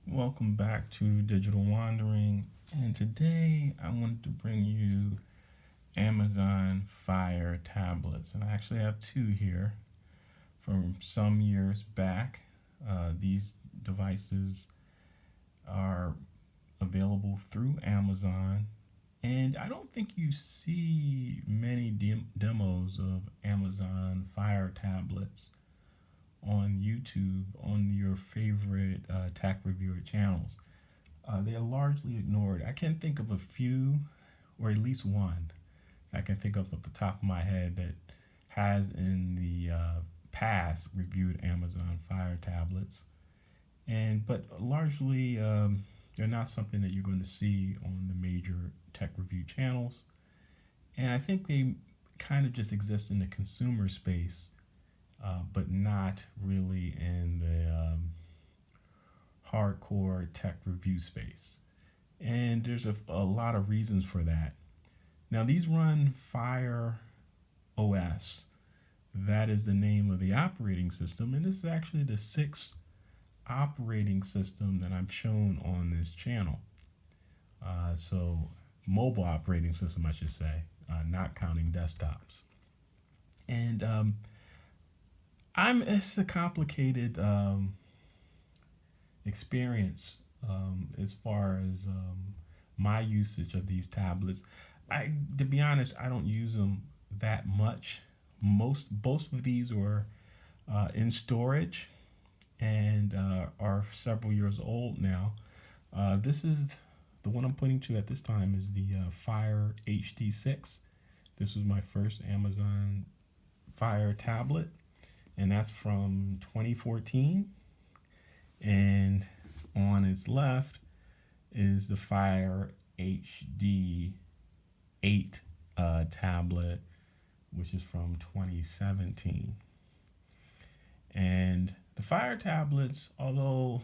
Welcome back to Digital Wandering, and today I wanted to bring you Amazon Fire tablets, and I actually have two here from some years back. These devices are available through Amazon, and I don't think you see many demos of Amazon Fire tablets on YouTube on your favorite tech reviewer channels. They are largely ignored. I can think of a few, or at least one, I can think of at the top of my head that has in the past reviewed Amazon Fire tablets, and but largely they're not something that you're going to see on the major tech review channels. And I think they kind of just exist in the consumer space, but not really in the hardcore tech review space. And there's a lot of reasons for that. Now, these run Fire OS. That is the name of the operating system. And this is actually the sixth operating system that I've shown on this channel. So, mobile operating system, I should say, not counting desktops. And it's a complicated experience as far as my usage of these tablets. To be honest, I don't use them that much. Both of these were in storage and are several years old now. This is the one I'm pointing to at this time is the Fire HD6. This was my first Amazon Fire tablet, and that's from 2014. And on its left is the Fire HD 8 tablet, which is from 2017. And the Fire tablets, although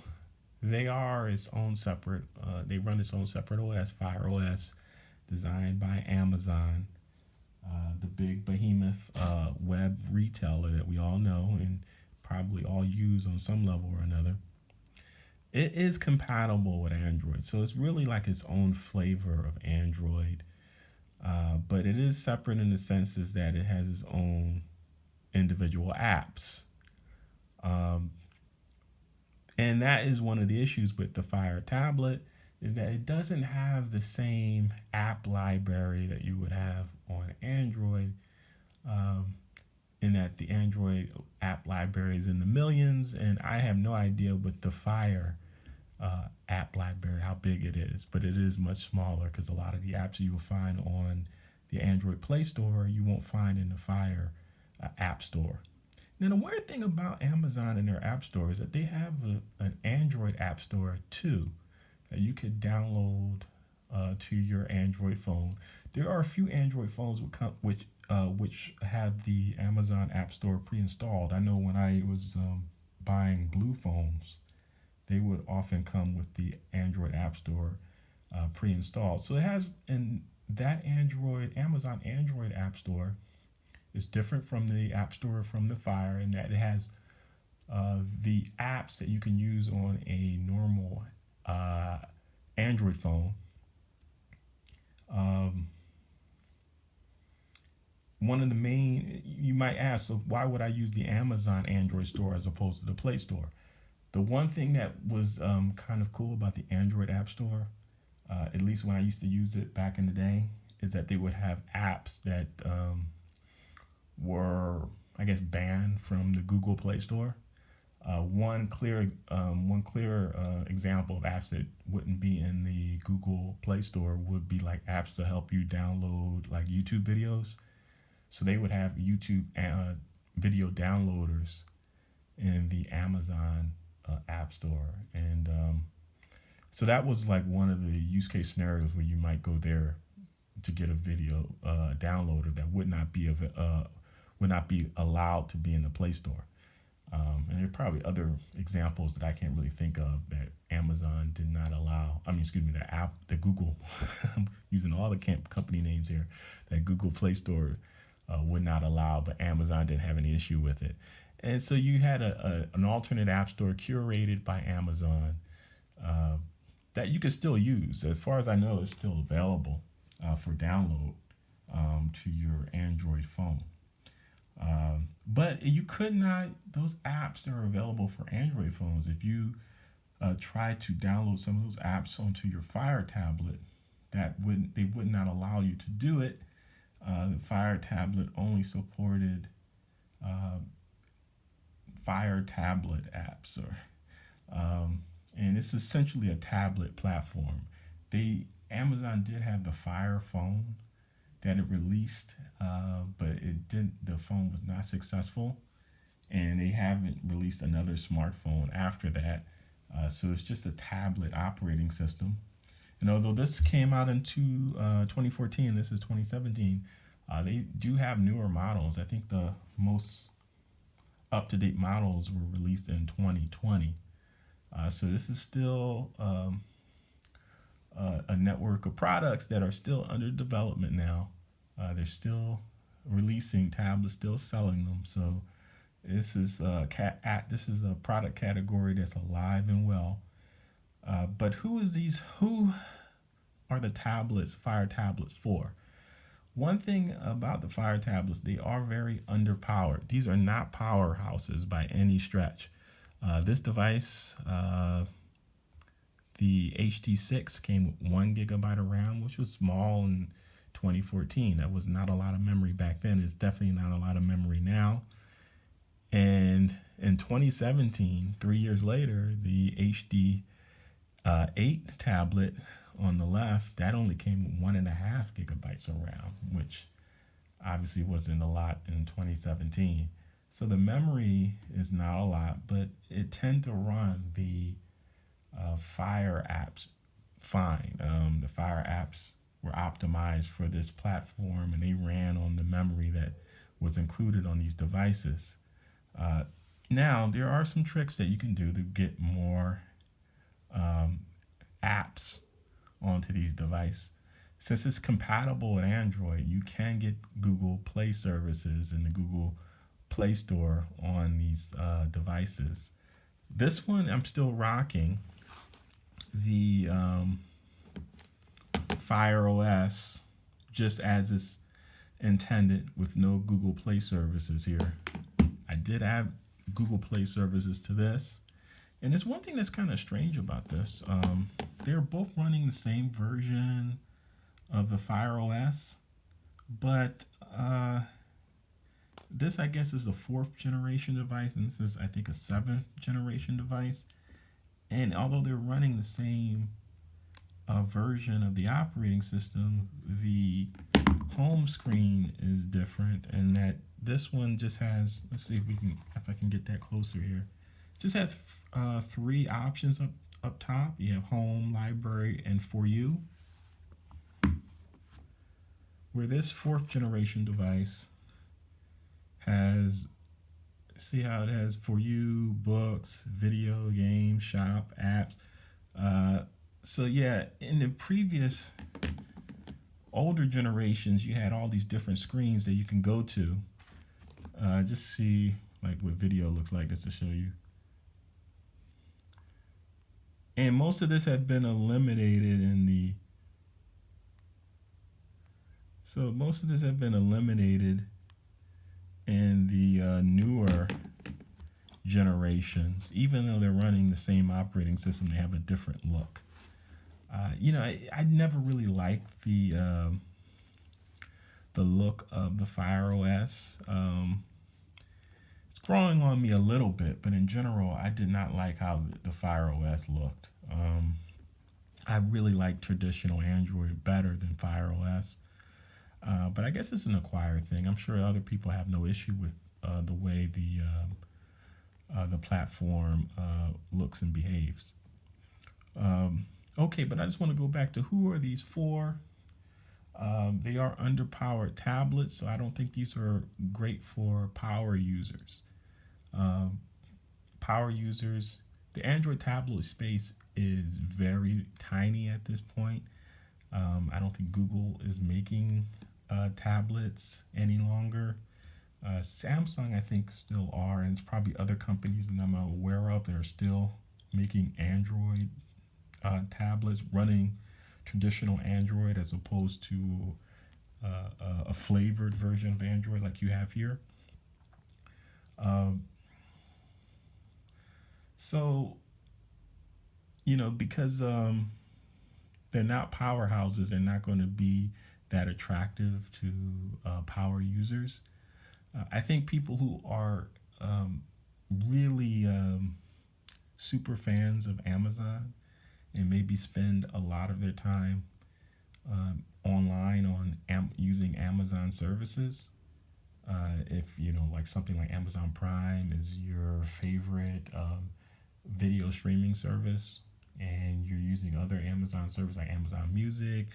they are its own separate, they run its own separate OS, Fire OS, designed by Amazon, the big behemoth web retailer that we all know and probably all use on some level or another. It is compatible with Android, so it's really like its own flavor of Android, but it is separate in the senses that it has its own individual apps. And that is one of the issues with the Fire tablet, is that it doesn't have the same app library that you would have on Android, in that the Android app library is in the millions, and I have no idea with the Fire app library how big it is, but it is much smaller because a lot of the apps you will find on the Android Play Store you won't find in the Fire App Store. Now, the weird thing about Amazon and their App Store is that they have an Android App Store too that you could download to your Android phone. There are a few Android phones which have the Amazon App Store pre-installed. I know when I was buying blue phones, they would often come with the Android App Store pre-installed. So it has, and that Amazon Android App Store is different from the App Store from the Fire in that it has the apps that you can use on a normal Android phone. One of the main, you might ask, so why would I use the Amazon Android store as opposed to the Play Store? The one thing that was kind of cool about the Android App Store, at least when I used to use it back in the day, is that they would have apps that were, I guess, banned from the Google Play Store. One clear example of apps that wouldn't be in the Google Play Store would be like apps to help you download like YouTube videos. So they would have YouTube video downloaders in the Amazon App Store, and so that was like one of the use case scenarios where you might go there to get a video downloader that would not be allowed to be in the Play Store. And there are probably other examples that I can't really think of that Amazon did not allow. The Google, I'm using all the company names here, that Google Play Store would not allow, but Amazon didn't have any issue with it. And so you had an alternate app store curated by Amazon uh, that you can still use. As far as I know, it's still available for download to your Android phone. But you could not, those apps that are available for Android phones, if you try to download some of those apps onto your Fire tablet, they would not allow you to do it. The Fire tablet only supported uh, Fire tablet apps, and it's essentially a tablet platform. Amazon did have the Fire phone that it released, but it didn't. The phone was not successful, and they haven't released another smartphone after that. So it's just a tablet operating system. And although this came out into 2014, this is 2017, they do have newer models. I think the most up-to-date models were released in 2020. So this is still a network of products that are still under development now. They're still releasing tablets, still selling them. So this is this is a product category that's alive and well. But who are the tablets, Fire tablets for? One thing about the Fire tablets, they are very underpowered. These are not powerhouses by any stretch. This device, the HT6, came with 1 GB of RAM, which was small in 2014. That was not a lot of memory back then. It's definitely not a lot of memory now. And in 2017, 3 years later, the HD 8 tablet on the left, that only came with 1.5 GB of RAM, which obviously wasn't a lot in 2017. So the memory is not a lot, but it tend to run the Fire apps fine. The Fire apps were optimized for this platform, and they ran on the memory that was included on these devices. Now, there are some tricks that you can do to get more apps onto these devices. Since it's compatible with Android, you can get Google Play services in the Google Play Store on these devices. This one, I'm still rocking the Fire OS just as it's intended with no Google Play services here. I did add Google Play services to this. And there's one thing that's kind of strange about this. They're both running the same version of the Fire OS, but this, I guess, is a 4th generation device, and this is, I think, a 7th generation device. And although they're running the same version of the operating system, the home screen is different, and that this one just has, let's see if I can get that closer here. Just has 3 options up top. You have home, library, and for you. Where this 4th generation device has, see how it has for you, books, video, games, shop, apps. So yeah, in the previous older generations, you had all these different screens that you can go to. Just see like what video looks like, just to show you. And most of this had been eliminated in the, newer generations. Even though they're running the same operating system, they have a different look. I never really liked the look of the Fire OS. It's growing on me a little bit, but in general, I did not like how the Fire OS looked. I really like traditional Android better than Fire OS. But I guess it's an acquired thing. I'm sure other people have no issue with the way the platform looks and behaves. Okay, but I just want to go back to who are these for? They are underpowered tablets, so I don't think these are great for power users. The Android tablet space is very tiny at this point. I don't think Google is making tablets any longer. Samsung, I think, still are, and it's probably other companies that I'm aware of that are still making Android tablets running traditional Android as opposed to a flavored version of Android like you have here. Um, so, because they're not powerhouses, they're not going to be that attractive to power users. I think people who are really super fans of Amazon and maybe spend a lot of their time online on using Amazon services. If like something like Amazon Prime is your favorite video streaming service, and you're using other Amazon services like Amazon Music,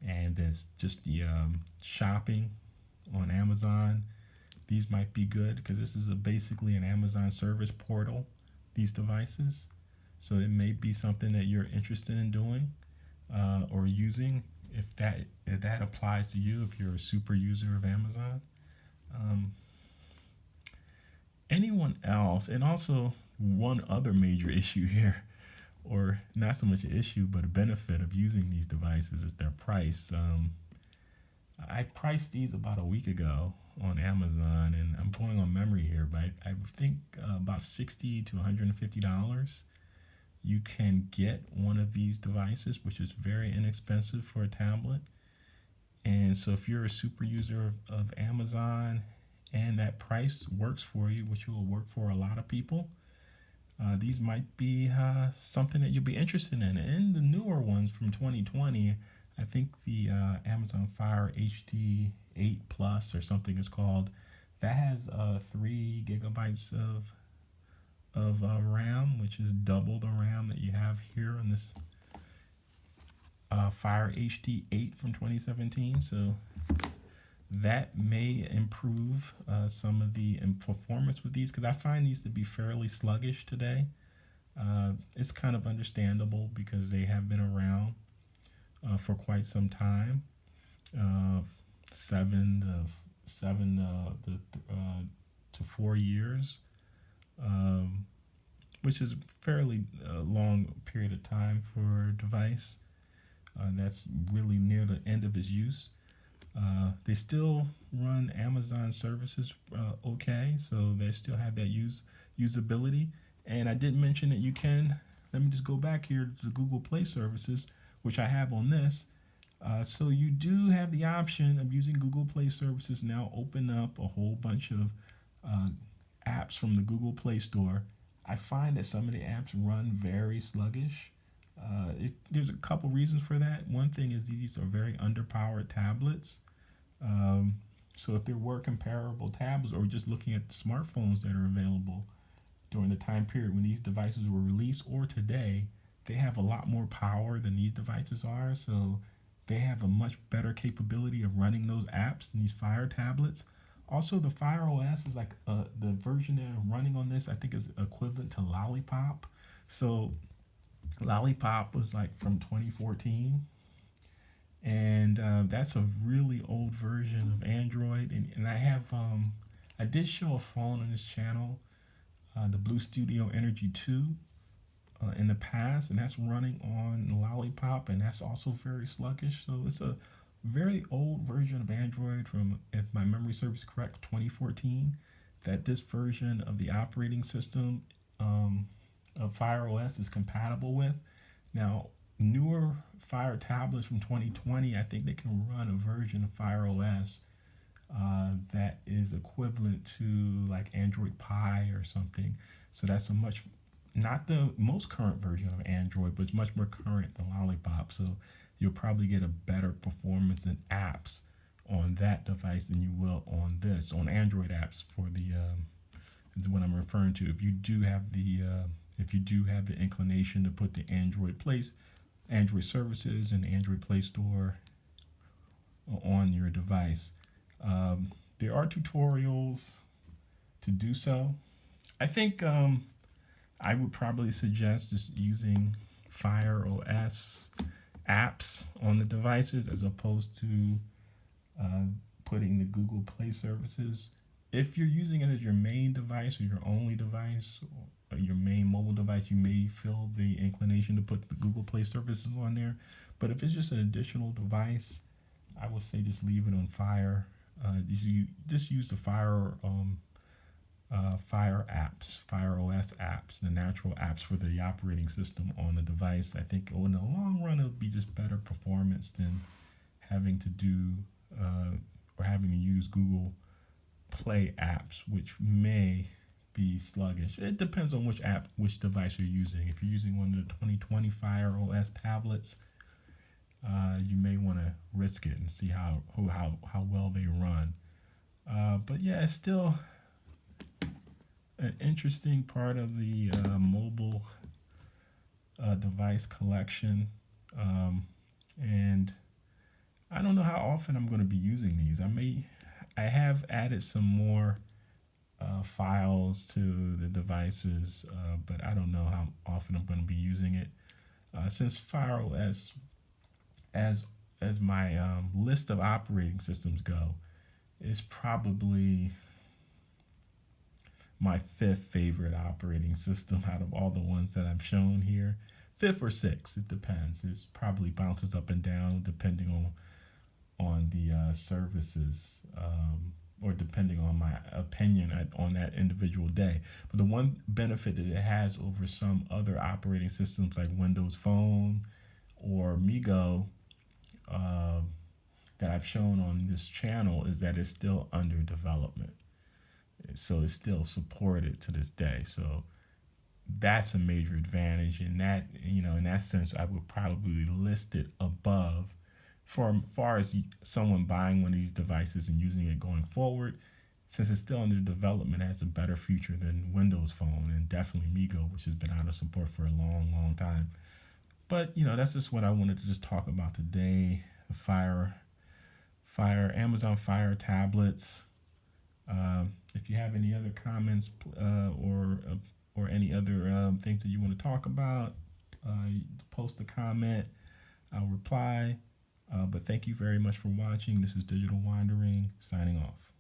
and there's just the shopping on Amazon, these might be good because this is basically an Amazon service portal, these devices. So it may be something that you're interested in doing or using if that applies to you, if you're a super user of Amazon. Um, Anyone else, and also one other major issue here, or not so much an issue, but a benefit of using these devices is their price. I priced these about a week ago on Amazon, and I'm going on memory here, but I think about $60 to $150. You can get one of these devices, which is very inexpensive for a tablet. And so, if you're a super user of Amazon and that price works for you, which will work for a lot of people, these might be something that you'll be interested in. And the newer ones from 2020, I think the Amazon Fire HD 8 Plus or something is called, that has 3 gigabytes of RAM, which is double the RAM that you have here on this Fire HD 8 from 2017. So that may improve some of the performance with these, because I find these to be fairly sluggish today. It's kind of understandable because they have been around for quite some time, uh, 7 to 4 years, um, which is a fairly long period of time for a device that's really near the end of its use. They still run Amazon services okay, so they still have that usability. And I did mention that you can. Let me just go back here to the Google Play services, which I have on this. So you do have the option of using Google Play services now. Open up a whole bunch of apps from the Google Play Store. I find that some of the apps run very sluggish. There's a couple reasons for that. One thing is these are very underpowered tablets. Um, so if there were comparable tablets, or just looking at the smartphones that are available during the time period when these devices were released or today, they have a lot more power than these devices are. So they have a much better capability of running those apps than these Fire tablets. Also, the Fire OS is like the version that I'm running on this, I think is equivalent to Lollipop. So Lollipop was like from 2014, and that's a really old version of Android. And I did show a phone on this channel, the Blue Studio Energy 2, in the past, and that's running on Lollipop, and that's also very sluggish. So it's a very old version of Android from, if my memory serves correct, 2014. That this version of the operating system of Fire OS is compatible with. Now, newer Fire tablets from 2020, I think they can run a version of Fire OS that is equivalent to like Android Pie or something. So that's not the most current version of Android, but it's much more current than Lollipop. So you'll probably get a better performance in apps on that device than you will on Android apps for the is what I'm referring to. If you do have the inclination to put the Android services and the Android Play Store on your device. There are tutorials to do so. I think I would probably suggest just using Fire OS apps on the devices as opposed to putting the Google Play services. If you're using it as your main device or your only device, your main mobile device, you may feel the inclination to put the Google Play services on there. But if it's just an additional device, I would say just leave it on Fire. Just use the Fire apps, Fire OS apps, the natural apps for the operating system on the device. I think in the long run, it'll be just better performance than having to do or having to use Google Play apps, which may be sluggish. It depends on which device you're using. If you're using one of the 2020 Fire OS tablets, you may want to risk it and see how well they run. But yeah, it's still an interesting part of the mobile device collection, and I don't know how often I'm going to be using these. I have added some more files to the devices, but I don't know how often I'm going to be using it. Since Fire OS, as my list of operating systems go, is probably my fifth favorite operating system out of all the ones that I've shown here. Fifth or sixth, it depends. It probably bounces up and down depending on the services, or depending on my opinion on that individual day. But the one benefit that it has over some other operating systems like Windows Phone or MeeGo, that I've shown on this channel, is that it's still under development. So it's still supported to this day. So that's a major advantage. And that, in that sense, I would probably list it above, for far as someone buying one of these devices and using it going forward. Since it's still under development, it has a better future than Windows Phone and definitely MeeGo, which has been out of support for a long, long time. But that's just what I wanted to just talk about today. The Amazon Fire tablets. If you have any other comments or any other things that you want to talk about, post a comment. I'll reply. But thank you very much for watching. This is Digital Wandering, signing off.